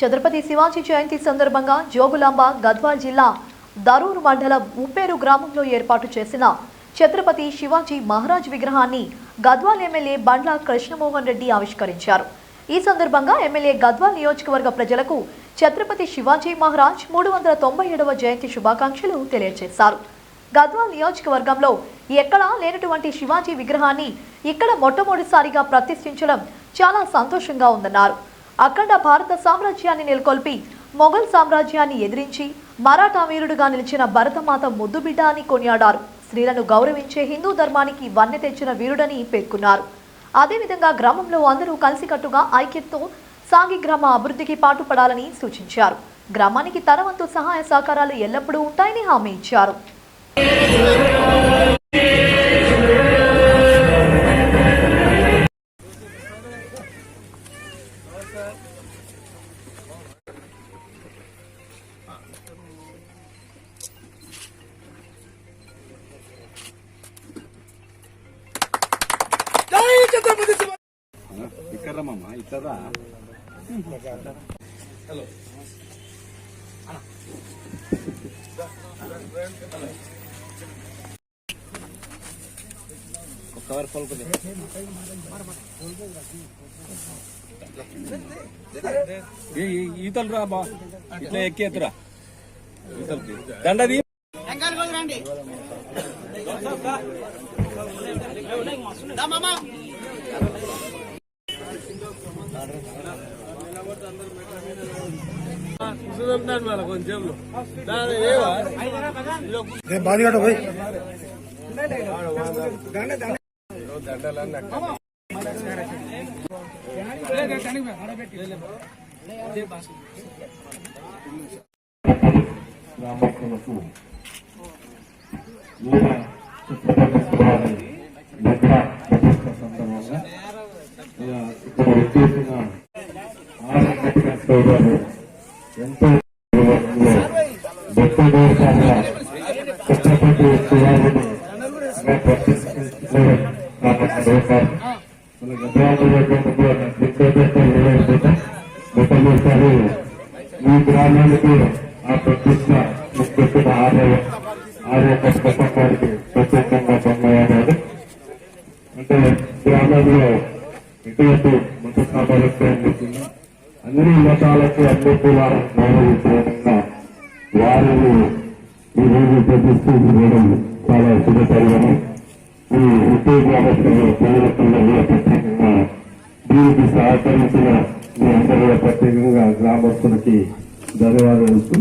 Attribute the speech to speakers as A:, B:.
A: ఛత్రపతి శివాజీ జయంతి సందర్భంగా జోగులాంబ గద్వాల్ జిల్లా దరూర్ మండలం ఉప్పేరు గ్రామంలో ఏర్పాటు చేసిన ఛత్రపతి శివాజీ మహారాజ్ విగ్రహాన్ని గద్వాల్ ఎమ్మెల్యే బండ్ల కృష్ణమోహన్ రెడ్డి ఆవిష్కరించారు. ఈ సందర్భంగా ఎమ్మెల్యే గద్వాల్ నియోజకవర్గ ప్రజలకు ఛత్రపతి శివాజీ మహారాజ్ 397వ జయంతి శుభాకాంక్షలు తెలియజేశారు. గద్వాల్ నియోజకవర్గంలో ఎక్కడా లేనటువంటి శివాజీ విగ్రహాన్ని ఇక్కడ మొట్టమొదటిసారిగా ప్రతిష్ఠించడం చాలా సంతోషంగా ఉందన్నారు. అఖండ భారత సామ్రాజ్యాన్ని నెలకొల్పి మొఘల్ సామ్రాజ్యాన్ని ఎదిరించి మరాఠా వీరుడుగా నిలిచిన భరతమాత ముద్దుబిడ్డ అని కొనియాడారు. స్త్రీలను గౌరవించే హిందూ ధర్మానికి వన్నె తెచ్చిన వీరుడని పేర్కొన్నారు. అదేవిధంగా గ్రామంలో అందరూ కలిసికట్టుగా ఐక్యతతో సాగి గ్రామ అభివృద్ధికి పాటుపడాలని సూచించారు. గ్రామానికి తన వంతు సహాయ సహకారాలు ఎల్లప్పుడూ ఉంటాయని హామీ ఇచ్చారు.
B: ఇక్కడ రమ్మా ఇట్లా హలో కవర్ పలుకుది ఈతలు రా బా ఇట్లా ఎక్కేతురా ఈతలకి దండది
C: బాధ పోయి
D: ఎంతో ఛత్రపతి శివాజీని ఈ గ్రామానికి ఆ ప్రతిష్ట ముఖ్యమైన ఆలయ కుటుంబానికి ప్రత్యేకంగా పొందాలన్నారు. అంటే గ్రామంలో ఎటువంటి మత సామరస్యం ఉంటుంది, అన్ని మతాలకు అన్ని కులాలను గౌరవించడంగా వారిని ఈ రోజు ప్రతిష్ఠించడం చాలా శుభపరిణామం. ఈ ఉత్తర గ్రామస్తులు ప్రజల ప్రత్యేకంగా దీనికి సహకరించిన మీ అందరూ ప్రత్యేకంగా గ్రామస్తులకి ధన్యవాదాలు.